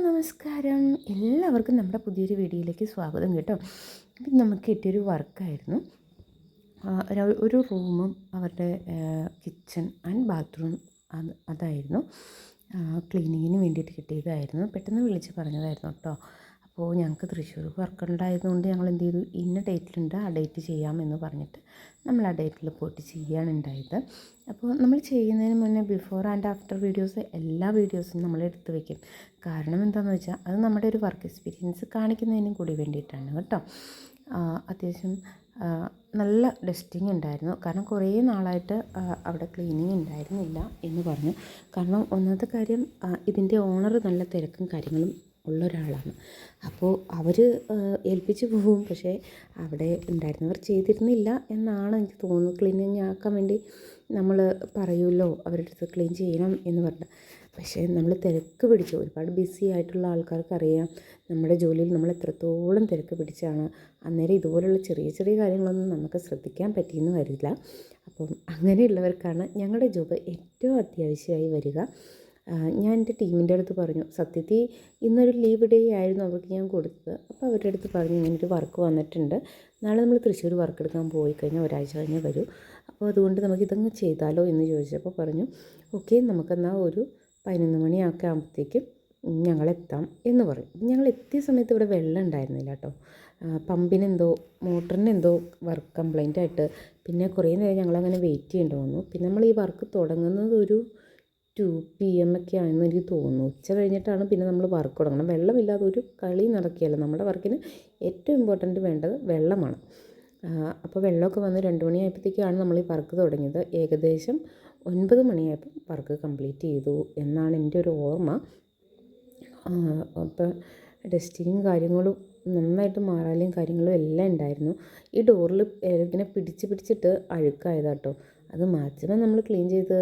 നമസ്കാരം. എല്ലാവർക്കും നമ്മുടെ പുതിയൊരു വീഡിയോയിലേക്ക് സ്വാഗതം കേട്ടോ. അപ്പം നമുക്ക് കിട്ടിയൊരു വർക്കായിരുന്നു. ഒരു റൂമും അവരുടെ കിച്ചൺ ആൻഡ് ബാത്റൂം അതായിരുന്നു ക്ലീനിങ്ങിന് വേണ്ടിയിട്ട് കിട്ടിയതായിരുന്നു. പെട്ടെന്ന് വിളിച്ച് പറഞ്ഞതായിരുന്നു കേട്ടോ. അപ്പോൾ ഞങ്ങൾക്ക് തൃശ്ശൂർ വർക്ക് ഉണ്ടായതുകൊണ്ട് ഞങ്ങൾ എന്ത് ചെയ്തു, ഇന്ന ഡേറ്റിലുണ്ട്, ആ ഡേറ്റ് ചെയ്യാമെന്ന് പറഞ്ഞിട്ട് നമ്മൾ ആ ഡേറ്റിൽ പോയിട്ട് ചെയ്യുകയാണ് ഉണ്ടായത്. അപ്പോൾ നമ്മൾ ചെയ്യുന്നതിന് മുന്നേ ബിഫോർ ആൻഡ് ആഫ്റ്റർ വീഡിയോസ് എല്ലാ വീഡിയോസും നമ്മൾ എടുത്ത് വയ്ക്കും. കാരണം എന്താണെന്ന് വെച്ചാൽ അത് നമ്മുടെ ഒരു വർക്ക് എക്സ്പീരിയൻസ് കാണിക്കുന്നതിനും കൂടി വേണ്ടിയിട്ടാണ് കേട്ടോ. അത്യാവശ്യം നല്ല ഡസ്റ്റിങ് ഉണ്ടായിരുന്നു. കാരണം കുറേ നാളായിട്ട് അവിടെ ക്ലീനിങ് ഉണ്ടായിരുന്നില്ല എന്ന് പറഞ്ഞു. കാരണം ഒന്നാമത്തെ കാര്യം, ഇതിൻ്റെ ഓണർ നല്ല തിരക്കും കാര്യങ്ങളും ഉള്ള ഒരാളാണ്. അപ്പോൾ അവർ ഏൽപ്പിച്ച് പോകും, പക്ഷേ അവിടെ ഉണ്ടായിരുന്നവർ ചെയ്തിരുന്നില്ല എന്നാണ് എനിക്ക് തോന്നുന്നത്. ക്ലീനിങ് ആക്കാൻ വേണ്ടി നമ്മൾ പറയുമല്ലോ അവരുടെ അടുത്ത് ക്ലീൻ ചെയ്യണം എന്ന് പറഞ്ഞിട്ട്. പക്ഷേ നമ്മൾ തിരക്ക് പിടിച്ചു, ഒരുപാട് ബിസി ആയിട്ടുള്ള ആൾക്കാർക്ക് അറിയാം നമ്മുടെ ജോലിയിൽ നമ്മൾ എത്രത്തോളം തിരക്ക് പിടിച്ചാണ്. അന്നേരം ഇതുപോലുള്ള ചെറിയ ചെറിയ കാര്യങ്ങളൊന്നും നമുക്ക് ശ്രദ്ധിക്കാൻ പറ്റിയെന്ന് വരില്ല. അപ്പം അങ്ങനെയുള്ളവർക്കാണ് ഞങ്ങളുടെ ജോബ് ഏറ്റവും അത്യാവശ്യമായി വരിക. ഞാൻ എൻ്റെ ടീമിൻ്റെ അടുത്ത് പറഞ്ഞു, സത്യത്തിൽ ഇന്നൊരു ലീവ് ഡേ ആയിരുന്നു അവർക്ക് ഞാൻ കൊടുത്തത്. അപ്പോൾ അവരുടെ അടുത്ത് പറഞ്ഞു, ഇങ്ങനൊരു വർക്ക് വന്നിട്ടുണ്ട്, നാളെ നമ്മൾ തൃശ്ശൂർ വർക്ക് എടുക്കാൻ പോയി കഴിഞ്ഞാൽ ഒരാഴ്ച കഴിഞ്ഞ് വരൂ, അപ്പോൾ അതുകൊണ്ട് നമുക്കിതങ്ങ് ചെയ്താലോ എന്ന് ചോദിച്ചപ്പോൾ പറഞ്ഞു, ഓക്കെ നമുക്കെന്നാൽ ഒരു 11 മണിയൊക്കെ ആകുമ്പോഴത്തേക്കും ഞങ്ങളെത്താം എന്ന് പറയും. ഞങ്ങൾ എത്തിയ സമയത്ത് ഇവിടെ വെള്ളം ഉണ്ടായിരുന്നില്ല കേട്ടോ. പമ്പിനെന്തോ മോട്ടറിനെന്തോ വർക്ക് കംപ്ലൈൻ്റ് ആയിട്ട് പിന്നെ കുറേ നേരം ഞങ്ങളങ്ങനെ വെയിറ്റ് ചെയ്യേണ്ടി വന്നു. പിന്നെ നമ്മൾ ഈ വർക്ക് തുടങ്ങുന്നത് ഒരു 2 PM ഒക്കെ ആണെന്ന് എനിക്ക് തോന്നുന്നു. ഉച്ച കഴിഞ്ഞിട്ടാണ് പിന്നെ നമ്മൾ വർക്ക് തുടങ്ങണം. വെള്ളമില്ലാതെ ഒരു കളി നടക്കുകയല്ല. നമ്മുടെ വർക്കിന് ഏറ്റവും ഇമ്പോർട്ടൻറ്റ് വേണ്ടത് വെള്ളമാണ്. അപ്പോൾ വെള്ളമൊക്കെ വന്ന് 2 മണിയായപ്പോഴത്തേക്കാണ് നമ്മൾ ഈ വർക്ക് തുടങ്ങിയത്. ഏകദേശം 9 മണിയായപ്പോൾ വർക്ക് കംപ്ലീറ്റ് ചെയ്തു എന്നാണ് എൻ്റെ ഒരു ഓർമ്മ. അപ്പോൾ ഡസ്റ്റിങ്ങും കാര്യങ്ങളും നന്നായിട്ട് മാറാലും കാര്യങ്ങളും എല്ലാം ഉണ്ടായിരുന്നു. ഈ ഡോറിൽ ഇങ്ങനെ പിടിച്ചിട്ട് അഴുക്കായതാട്ടോ. അത് മാക്സിമം നമ്മൾ ക്ലീൻ ചെയ്ത്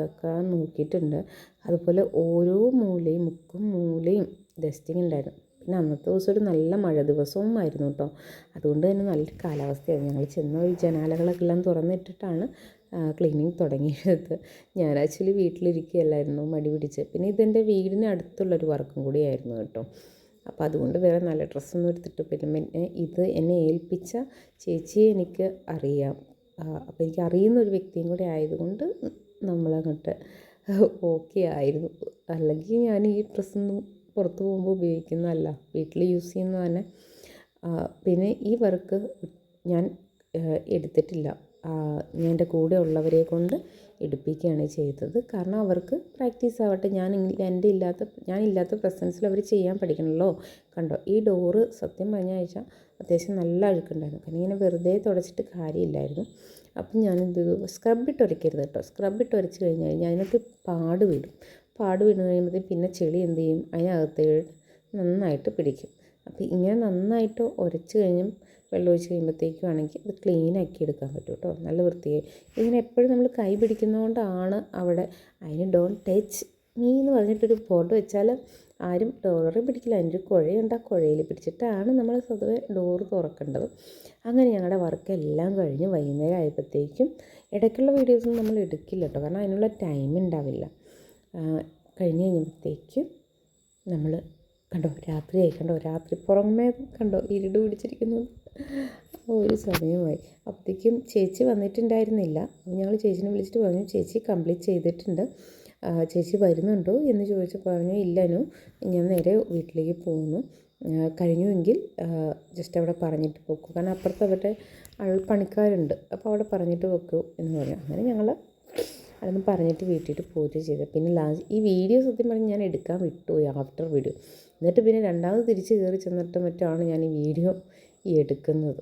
ഒക്കെ നോക്കിയിട്ടുണ്ട്. അതുപോലെ ഓരോ മൂലയും മുക്കും മൂലയും ഡസ്റ്റിങ് ഉണ്ടായിരുന്നു. പിന്നെ അന്നത്തെ ദിവസം ഒരു നല്ല മഴ ദിവസവും ആയിരുന്നു കേട്ടോ. അതുകൊണ്ട് തന്നെ നല്ലൊരു കാലാവസ്ഥയായിരുന്നു. ഞങ്ങൾ ചെന്ന വഴി ജനാലകളൊക്കെ എല്ലാം തുറന്നിട്ടിട്ടാണ് ക്ലീനിങ് തുടങ്ങിയത്. ഞാൻ ആക്ച്വലി വീട്ടിലിരിക്കുകയല്ലായിരുന്നു, മടി പിടിച്ച്. പിന്നെ ഇതെൻ്റെ വീടിന് അടുത്തുള്ളൊരു വർക്കും കൂടിയായിരുന്നു കേട്ടോ. അപ്പോൾ അതുകൊണ്ട് വേറെ നല്ല ഡ്രസ്സൊന്നും എടുത്തിട്ട് പിന്നെ ഇത് എന്നെ ഏൽപ്പിച്ച ചേച്ചിയെ എനിക്ക് അറിയാം. അപ്പോൾ എനിക്ക് അറിയുന്ന ഒരു വ്യക്തിയും കൂടെ ആയതുകൊണ്ട് നമ്മളങ്ങോട്ട് ഓക്കെ ആയിരുന്നു. അല്ലെങ്കിൽ ഞാൻ ഈ ഡ്രസ്സൊന്നും പുറത്ത് പോകുമ്പോൾ ഉപയോഗിക്കുന്നതല്ല, വീട്ടിൽ യൂസ് ചെയ്യുന്നത് തന്നെ. പിന്നെ ഈ വർക്ക് ഞാൻ എടുത്തിട്ടില്ല. ഞാൻ എൻ്റെ കൂടെ ഉള്ളവരെ കൊണ്ട് എടുപ്പിക്കുകയാണ് ചെയ്തത്. കാരണം അവർക്ക് പ്രാക്ടീസ് ആവട്ടെ. ഞാനില്ലാത്ത പ്രസൻസിൽ അവർ ചെയ്യാൻ പഠിക്കണമല്ലോ. കണ്ടോ, ഈ ഡോറ് സത്യം പറഞ്ഞ ആഴ്ച അത്യാവശ്യം നല്ല അഴുക്കുണ്ടായിരുന്നു. കാരണം ഇങ്ങനെ വെറുതെ തുടച്ചിട്ട് കാര്യമില്ലായിരുന്നു. അപ്പം ഞാനെന്ത് ചെയ്തു, സ്ക്രബ് ഇട്ട് ഉരയ്ക്കരുത് കേട്ടോ. സ്ക്രബ് ഇട്ട് ഉരച്ച് കഴിഞ്ഞ് കഴിഞ്ഞാൽ അതിനകത്ത് പാട് വീണ് കഴിയുമ്പോഴത്തേക്കും പിന്നെ ചെളി എന്ത് ചെയ്യും, അതിനകത്ത് നന്നായിട്ട് പിടിക്കും. അപ്പോൾ ഇങ്ങനെ നന്നായിട്ട് ഉരച്ച് കഴിഞ്ഞും വെള്ളം ഒഴിച്ച് കഴിയുമ്പോഴത്തേക്കും ആണെങ്കിൽ അത് ക്ലീനാക്കി എടുക്കാൻ പറ്റും കേട്ടോ, നല്ല വൃത്തിയായി. ഇങ്ങനെ എപ്പോഴും നമ്മൾ കൈ പിടിക്കുന്നതുകൊണ്ടാണ് അവിടെ അതിന് ഡോണ്ട് ടച്ച് മീ എന്ന് പറഞ്ഞിട്ടൊരു ബോർഡ് വെച്ചാൽ ആരും ഡോറ് പിടിക്കില്ല. അതിൻ്റെ ഒരു കുഴയുണ്ട്, ആ കുഴയിൽ പിടിച്ചിട്ടാണ് നമ്മൾ സ്വതവേ ഡോറ് തുറക്കേണ്ടത്. അങ്ങനെ ഞങ്ങളുടെ വർക്കെല്ലാം കഴിഞ്ഞ് വൈകുന്നേരം ആയപ്പോഴത്തേക്കും, ഇടയ്ക്കുള്ള വീഡിയോസൊന്നും നമ്മൾ എടുക്കില്ല കേട്ടോ, കാരണം അതിനുള്ള ടൈം ഉണ്ടാവില്ല. കഴിഞ്ഞ് കഴിഞ്ഞപ്പോഴത്തേക്കും നമ്മൾ കണ്ടോ രാത്രിയായി, കണ്ടോ രാത്രി പുറമേ കണ്ടോ ഇരുട് പിടിച്ചിരിക്കുന്നത്. ഒരു സമയമായി. അപ്പോഴത്തേക്കും ചേച്ചി വന്നിട്ടുണ്ടായിരുന്നില്ല. അപ്പോൾ ഞങ്ങൾ ചേച്ചിനെ വിളിച്ചിട്ട് പറഞ്ഞു, ചേച്ചി കംപ്ലീറ്റ് ചെയ്തിട്ടുണ്ട്, ചേച്ചി വരുന്നുണ്ടോ എന്ന് ചോദിച്ചപ്പോൾ പറഞ്ഞു, ഇല്ലനു ഞാൻ നേരെ വീട്ടിലേക്ക് പോകുന്നു, കഴിഞ്ഞുവെങ്കിൽ ജസ്റ്റ് അവിടെ പറഞ്ഞിട്ട് പോക്കൂ, കാരണം അപ്പുറത്ത് അവരുടെ പണിക്കാരുണ്ട്, അപ്പോൾ അവിടെ പറഞ്ഞിട്ട് വെക്കൂ എന്ന് പറഞ്ഞു. അങ്ങനെ ഞങ്ങൾ അതൊന്നും പറഞ്ഞിട്ട് വീട്ടിൽ പോയിട്ട് ചെയ്തത്. പിന്നെ ഈ വീഡിയോ സത്യം പറഞ്ഞ് ഞാൻ എടുക്കാൻ വിട്ടുപോയി, ആഫ്റ്റർ വീഡിയോ. എന്നിട്ട് പിന്നെ രണ്ടാമത് തിരിച്ച് കയറി ചെന്നിട്ട് മറ്റാണ് ഞാൻ ഈ വീഡിയോ എടുക്കുന്നത്.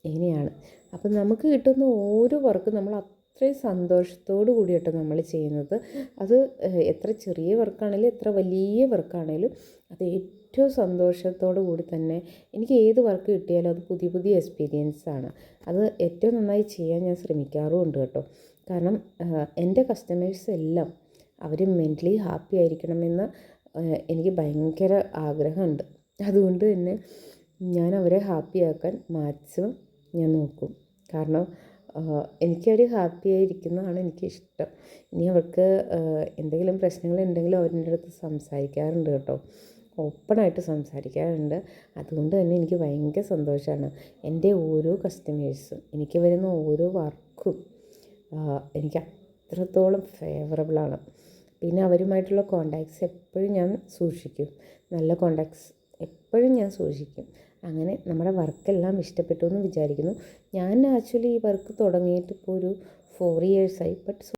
ഇങ്ങനെയാണ്. അപ്പം നമുക്ക് കിട്ടുന്ന ഓരോ വർക്കും നമ്മൾ അത്രയും സന്തോഷത്തോടു കൂടിയിട്ട് നമ്മൾ ചെയ്യുന്നത്. അത് എത്ര ചെറിയ വർക്കാണെങ്കിലും എത്ര വലിയ വർക്കാണെങ്കിലും അത് ഏറ്റവും സന്തോഷത്തോടു കൂടി തന്നെ. എനിക്ക് ഏത് വർക്ക് കിട്ടിയാലും അത് പുതിയ എക്സ്പീരിയൻസാണ്. അത് ഏറ്റവും നന്നായി ചെയ്യാൻ ഞാൻ ശ്രമിക്കാറുമുണ്ട് കേട്ടോ. കാരണം എൻ്റെ കസ്റ്റമേഴ്സ് എല്ലാം അവർ മെൻ്റലി ഹാപ്പി ആയിരിക്കണമെന്ന് എനിക്ക് ഭയങ്കര ആഗ്രഹമുണ്ട്. അതുകൊണ്ട് തന്നെ ഞാൻ അവരെ ഹാപ്പിയാക്കാൻ മാക്സിമം ഞാൻ നോക്കും. കാരണം എനിക്കവർ ഹാപ്പി ആയിരിക്കുന്നതാണ് എനിക്കിഷ്ടം. ഇനി അവർക്ക് എന്തെങ്കിലും പ്രശ്നങ്ങളുണ്ടെങ്കിലും അവരുടെ അടുത്ത് സംസാരിക്കാറുണ്ട് കേട്ടോ. ഓപ്പണായിട്ട് സംസാരിക്കാറുണ്ട്. അതുകൊണ്ട് തന്നെ എനിക്ക് ഭയങ്കര സന്തോഷമാണ്. എൻ്റെ ഓരോ കസ്റ്റമേഴ്സും എനിക്ക് വരുന്ന ഓരോ വർക്കും എനിക്ക് അത്രത്തോളം ഫേവറബിളാണ്. പിന്നെ അവരുമായിട്ടുള്ള കോണ്ടാക്ട്സ് എപ്പോഴും ഞാൻ സൂക്ഷിക്കും. നല്ല കോണ്ടാക്ട്സ് എപ്പോഴും ഞാൻ സൂക്ഷിക്കും. അങ്ങനെ നമ്മുടെ വർക്കെല്ലാം ഇഷ്ടപ്പെട്ടു എന്ന് വിചാരിക്കുന്നു. ഞാൻ ആക്ച്വലി ഈ വർക്ക് തുടങ്ങിയിട്ട് ഇപ്പോൾ ഒരു 4 ഇയേഴ്സായി. ബട്ട്